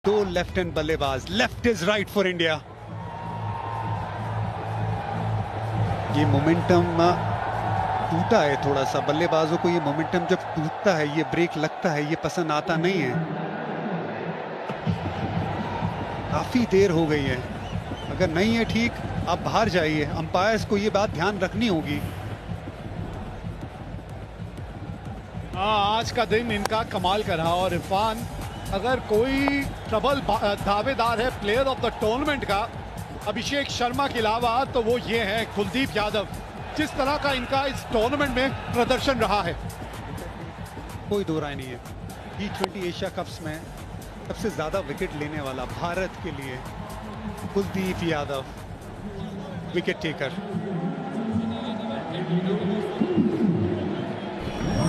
दो left hand बल्लेबाज, left is right for India. ये मोमेंटम टूटा है थोड़ा सा, बल्लेबाजों को ये मोमेंटम जब टूटता है, ये ब्रेक लगता है, ये पसंद आता नहीं है। काफी देर हो गई है, अगर नहीं है ठीक आप बाहर जाइए। अंपायर्स को ये बात ध्यान रखनी होगी। आज का दिन इनका कमाल का रहा और इरफान, अगर कोई ट्रबल दावेदार है प्लेयर ऑफ द टूर्नामेंट का अभिषेक शर्मा के अलावा, तो वो ये है कुलदीप यादव। जिस तरह का इनका इस टूर्नामेंट में प्रदर्शन रहा है, कोई दो राय नहीं है। T20 एशिया कप्स में सबसे ज्यादा विकेट लेने वाला भारत के लिए Kuldeep Yadav, wicket taker.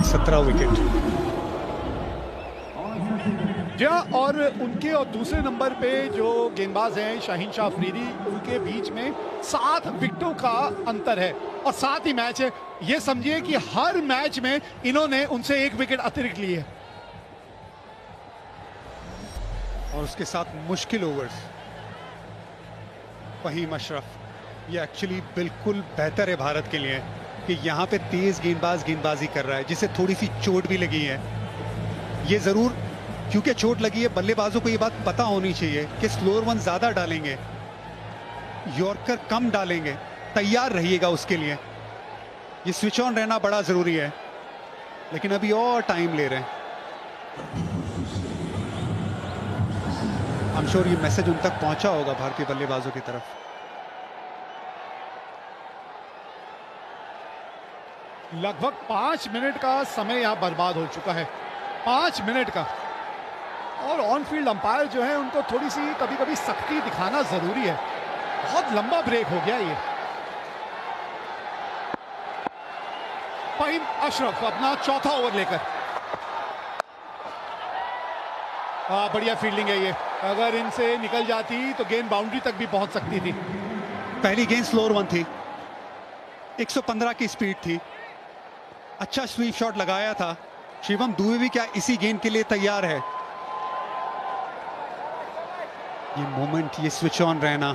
17 wicket. और उनके और दूसरे नंबर पे जो गेंदबाज हैं शाहीन शाह अफरीदी, उनके बीच में 7 विकेटों का अंतर है और 7 ही मैच है। ये समझिए कि हर मैच में इन्होंने उनसे 1 विकेट अतिरिक्त ली है। और उसके साथ मुश्किल ओवर्स। फहीम अशरफ, ये एक्चुअली बिल्कुल बेहतर है भारत के लिए कि यहाँ पे तेज गेंदबाज गेंदबाजी कर रहा है, जिसे थोड़ी सी चोट भी लगी है। ये जरूर, क्योंकि चोट लगी है, बल्लेबाजों को ये बात पता होनी चाहिए कि स्लोअर वन ज्यादा डालेंगे, यॉर्कर कम डालेंगे, तैयार रहिएगा उसके लिए। ये स्विच ऑन रहना बड़ा जरूरी है, लेकिन अभी और टाइम ले रहे हैं। आई एम श्योर ये मैसेज उन तक पहुंचा होगा भारतीय बल्लेबाजों की तरफ। लगभग 5 मिनट का समय यहां बर्बाद हो चुका है, 5 मिनट का। और ऑन फील्ड अंपायर जो है उनको थोड़ी सी कभी कभी सख्ती दिखाना जरूरी है। बहुत लंबा ब्रेक हो गया ये। फहीम अशरफ अपना चौथा ओवर लेकर, बढ़िया फील्डिंग है ये। अगर इनसे निकल जाती तो गेंद बाउंड्री तक भी पहुंच सकती थी। पहली गेंद स्लोअर वन थी, 115 की स्पीड थी, अच्छा स्वीप शॉट लगाया था। शिवम दुबे भी क्या इसी गेंद के लिए तैयार है? ये मोमेंट, ये स्विच ऑन रहना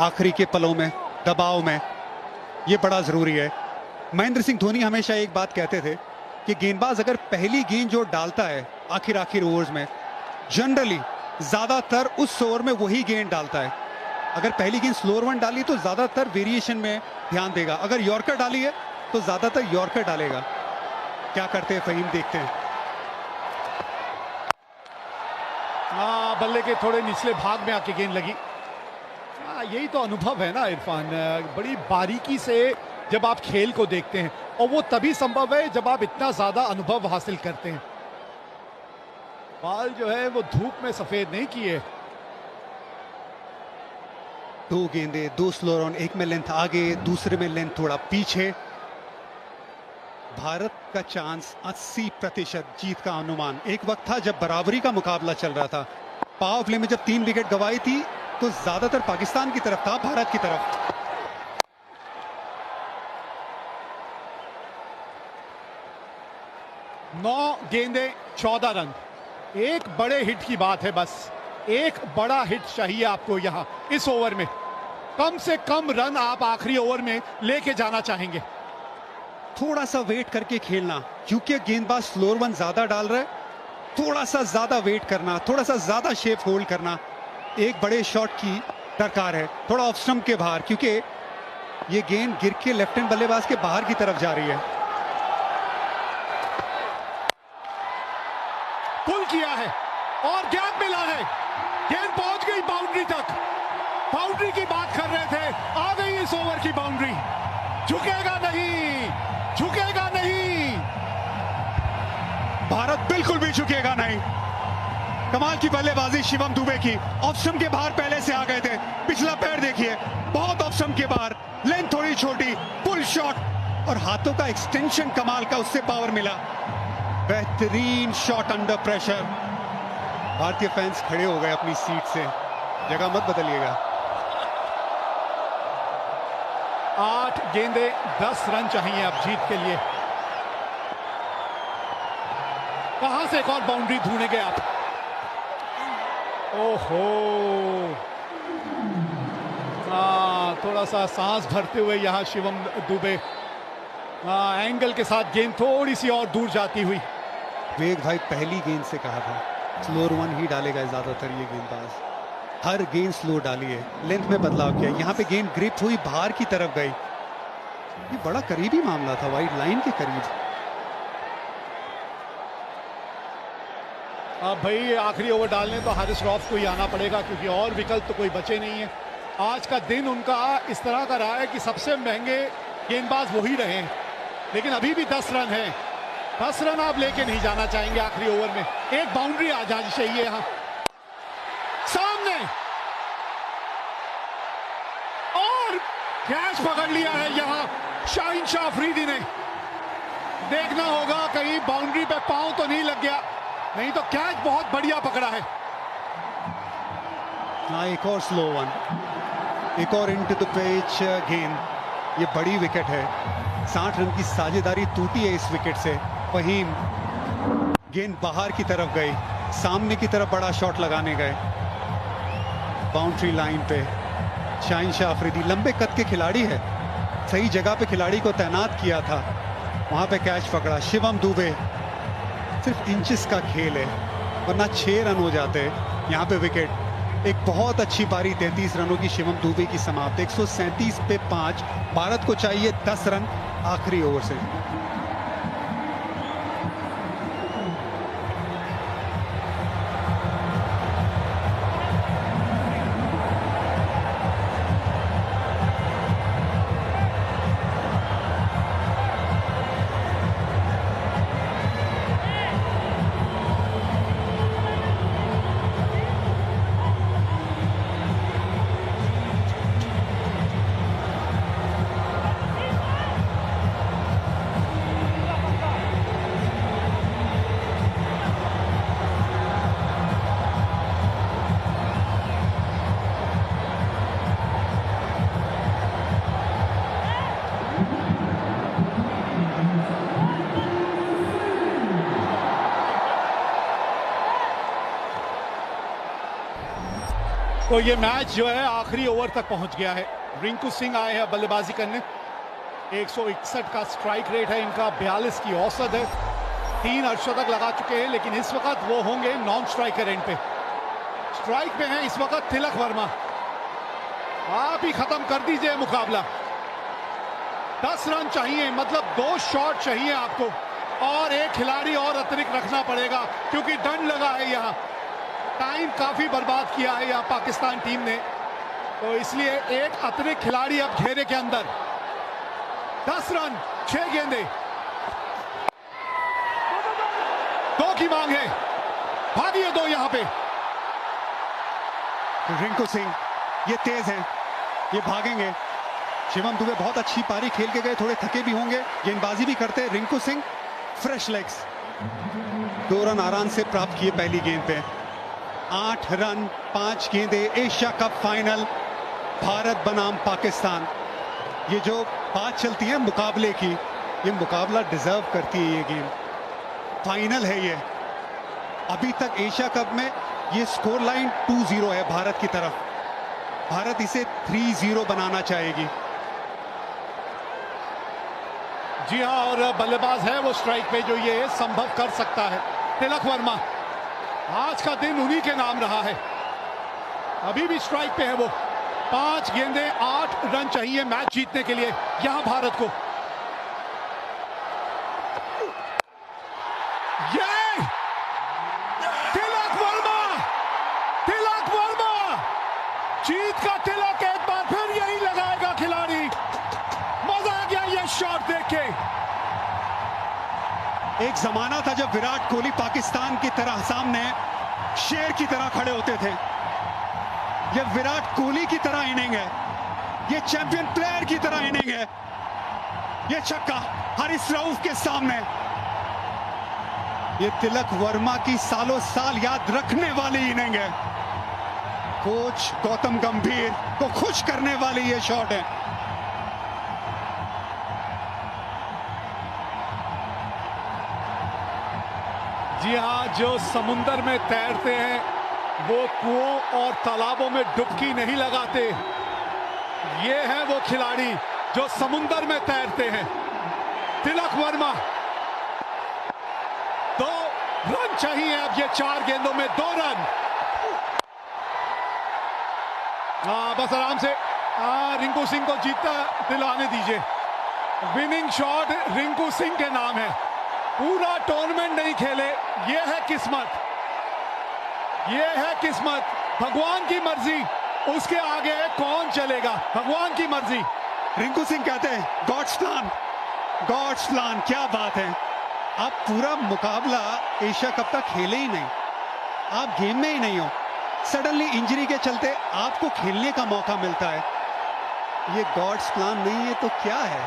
आखिरी के पलों में, दबाव में, ये बड़ा जरूरी है। महेंद्र सिंह धोनी हमेशा एक बात कहते थे कि गेंदबाज अगर पहली गेंद जो डालता है आखिर ओवर्स में, जनरली ज्यादातर उस ओवर में वही गेंद डालता है। अगर पहली गेंद स्लोअर वन डाली तो ज्यादातर वेरिएशन में ध्यान देगा, अगर यॉर्कर डाली है तो ज्यादातर यॉर्कर डालेगा। क्या करते हैं फहीम, देखते हैं। बल्ले के थोड़े निचले भाग में आके गेंद लगी। यही तो अनुभव है ना इरफान, बड़ी बारीकी से जब आप खेल को देखते हैं, और वो तभी संभव है जब आप इतना ज्यादा अनुभव हासिल करते हैं। बाल जो है वो धूप में सफेद नहीं किए। 2 गेंदे, 2 स्लोअर ऑन, एक में लेंथ आगे, दूसरे में लेंथ थोड़ा पीछे। भारत का चांस 80% जीत का अनुमान। एक वक्त था जब बराबरी का मुकाबला चल रहा था, पावर प्ले में जब 3 विकेट गंवाई थी तो ज्यादातर पाकिस्तान की तरफ था, भारत की तरफ। 9 गेंदे 14 रन, एक बड़े हिट की बात है। बस एक बड़ा हिट चाहिए आपको यहां इस ओवर में। कम से कम रन आप आखिरी ओवर में लेके जाना चाहेंगे। थोड़ा सा वेट करके खेलना, क्योंकि गेंदबाज स्लोअर वन ज्यादा डाल रहा है, थोड़ा सा ज्यादा वेट करना, थोड़ा सा ज्यादा शेप होल्ड करना। एक बड़े शॉट की दरकार है, थोड़ा ऑफ स्टंप के बाहर, क्योंकि ये गेंद गिर के लेफ्ट हैंड बल्लेबाज के बाहर की तरफ जा रही है। पुल किया है और गैप मिला है, गेंद पहुंच गई बाउंड्री तक। बाउंड्री की बात कर रहे थे, आ गई इस ओवर की बाउंड्री। झुकेगा नहीं, झुकेगा नहीं, भारत बिल्कुल भी झुकेगा नहीं। कमाल की बल्लेबाजी शिवम दुबे की, ऑफ स्टंप के बाहर पहले से आ गए थे। पिछला पैर देखिए, बहुत ऑफ स्टंप के बाहर, लेंथ थोड़ी छोटी, पुल शॉट और हाथों का एक्सटेंशन कमाल का, उससे पावर मिला। बेहतरीन शॉट अंडर प्रेशर। भारतीय फैंस खड़े हो गए अपनी सीट से, जगह मत बदलिएगा। 8 गेंदे 10 रन चाहिए अब जीत के लिए। कहां से एक और बाउंड्री ढूंढेंगे आप? ओहो, थोड़ा सा सांस भरते हुए यहाँ शिवम दुबे, एंगल के साथ गेंद थोड़ी सी और दूर जाती हुई। वेग भाई पहली गेंद से कहा था स्लोअर वन ही डालेगा ज्यादातर ये गेंदबाज, हर गेंद स्लो डाली है, लेंथ में बदलाव किया, यहाँ पे गेंद ग्रिप हुई बाहर की तरफ गई, ये बड़ा करीबी मामला था, वाइड लाइन के करीब। अब भाई आखिरी ओवर डालने तो हारिस रऊफ को ही आना पड़ेगा, क्योंकि और विकल्प तो कोई बचे नहीं है। आज का दिन उनका इस तरह का रहा है कि सबसे महंगे गेंदबाज वही रहे हैं, लेकिन अभी भी 10 रन है। 10 रन आप लेके नहीं जाना चाहेंगे आखिरी ओवर में, एक बाउंड्री आ जानी चाहिए। यहाँ सामने और कैच पकड़ लिया है यहाँ शाहीन शाह अफरीदी ने। देखना होगा कहीं बाउंड्री पे पांव तो नहीं लग गया, नहीं तो कैच बहुत बढ़िया पकड़ा है। एक और स्लो वन, एक और इनटू द पिच गेंद, ये बड़ी विकेट है, 60 रन की साझेदारी टूटी है इस विकेट से। फहीम गेंद बाहर की तरफ गई, सामने की तरफ बड़ा शॉट लगाने गए, बाउंड्री लाइन पे शाहीन शाह अफरीदी लंबे कद के खिलाड़ी है, सही जगह पे खिलाड़ी को तैनात किया था, वहां पे कैच पकड़ा। शिवम दुबे, सिर्फ इंचेस का खेल है, वरना 6 रन हो जाते यहाँ पे विकेट। एक बहुत अच्छी पारी 33 रनों की शिवम दुबे की समाप्त, 137 पे 5, भारत को चाहिए 10 रन आखिरी ओवर से। तो ये मैच जो है आखिरी ओवर तक पहुंच गया है। रिंकू सिंह आए हैं बल्लेबाजी करने, 161 का स्ट्राइक रेट है इनका, 42 की औसत है, 3 अर्धशतक लगा चुके हैं, लेकिन इस वक्त वो होंगे नॉन स्ट्राइकर एंड पे। स्ट्राइक पे हैं इस वक्त तिलक वर्मा, आप ही खत्म कर दीजिए मुकाबला। 10 रन चाहिए, मतलब 2 शॉट चाहिए आपको, और एक खिलाड़ी और अतिरिक्त रखना पड़ेगा, क्योंकि दंड लगा है यहाँ। टाइम काफी बर्बाद किया है यहाँ पाकिस्तान टीम ने, तो इसलिए एक अतिरिक्त खिलाड़ी अब घेरे के अंदर। 10 रन 6 गेंदे, 2 की मांग है, भागिए 2 यहाँ पे। रिंकू सिंह ये तेज हैं, ये भागेंगे। शिवम दुबे बहुत अच्छी पारी खेल के गए, थोड़े थके भी होंगे, गेंदबाजी भी करते हैं। Rinku Singh fresh legs, 2 run आराम से प्राप्त किए पहली गेंद पे। 8 रन 5 गेंदे, एशिया कप फाइनल, भारत बनाम पाकिस्तान। ये जो बात चलती है मुकाबले की, ये मुकाबला डिजर्व करती है ये गेम, फाइनल है ये। अभी तक एशिया कप में ये स्कोर लाइन 2-0 है भारत की तरफ, भारत इसे 3-0 बनाना चाहेगी। जी हाँ, और बल्लेबाज है वो स्ट्राइक पे जो ये संभव कर सकता है, तिलक वर्मा। आज का दिन उन्हीं के नाम रहा है, अभी भी स्ट्राइक पे है वो। 5 गेंदे 8 रन चाहिए मैच जीतने के लिए यहां भारत को। ये तिलक वर्मा, तिलक वर्मा जीत का तिलक एक बार फिर यही लगाएगा खिलाड़ी। मजा आ गया ये शॉट देख के। एक जमाना था जब विराट कोहली पाकिस्तान की तरह सामने शेर की तरह खड़े होते थे। ये विराट कोहली की तरह इनिंग है, ये चैंपियन प्लेयर की तरह इनिंग है। ये छक्का हारिस रऊफ के सामने, ये तिलक वर्मा की सालों साल याद रखने वाली इनिंग है। कोच गौतम गंभीर को खुश करने वाली ये शॉट है। जी हाँ, जो समुंदर में तैरते हैं वो कुओं और तालाबों में डुबकी नहीं लगाते, ये है वो खिलाड़ी जो समुंदर में तैरते हैं। तिलक वर्मा, 2 रन चाहिए अब, ये 4 गेंदों में 2 रन। बस आराम से रिंकू सिंह को जीतता दिलाने दीजिए। विनिंग शॉट रिंकू सिंह के नाम है। पूरा टूर्नामेंट नहीं खेले, ये है किस्मत, ये है किस्मत। भगवान की मर्जी, उसके आगे कौन चलेगा, भगवान की मर्जी। रिंकू सिंह कहते हैं गॉड्स प्लान, गॉड्स प्लान। क्या बात है, आप पूरा मुकाबला एशिया कप का खेले ही नहीं, आप गेम में ही नहीं हो, सडनली इंजरी के चलते आपको खेलने का मौका मिलता है। ये गॉड्स प्लान नहीं है तो क्या है,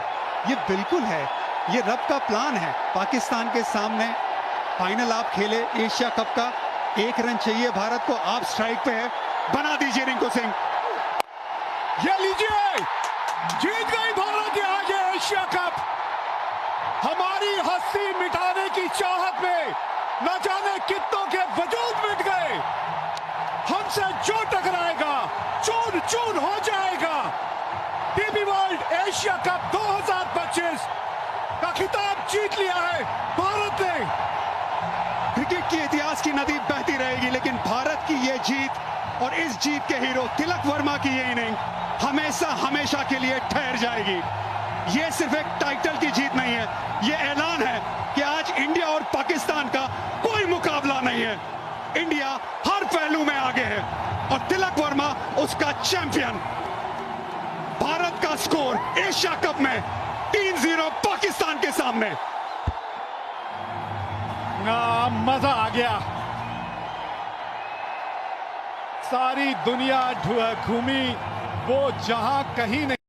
ये बिल्कुल है, ये रब का प्लान है। पाकिस्तान के सामने फाइनल आप खेले एशिया कप का, 1 रन चाहिए भारत को, आप स्ट्राइक पे है, बना दीजिए रिंकू सिंह। ये लीजिए, जीत गई भारत आज एशिया कप। हमारी हस्ती मिटाने की चाहत में न जाने कितनों के वजूद मिट गए। हमसे जो टकराएगा चूर चूर हो जाएगा। डीपी वर्ल्ड एशिया कप 2025 का खिताब जीत लिया है भारत ने। क्रिकेट की इतिहास की नदी बहती रहेगी, लेकिन भारत की ये जीत और इस जीत के हीरो तिलक वर्मा की ये इनिंग हमेशा हमेशा के लिए ठहर जाएगी। ये सिर्फ एक टाइटल की जीत नहीं है, ये ऐलान है कि आज इंडिया और पाकिस्तान का कोई मुकाबला नहीं है। इंडिया हर पहलू में आगे है और तिलक वर्मा उसका चैंपियन। भारत का स्कोर एशिया कप में 3-0 पाकिस्तान के सामने। मजा आ गया। सारी दुनिया घूमी, वो जहां कहीं नहीं।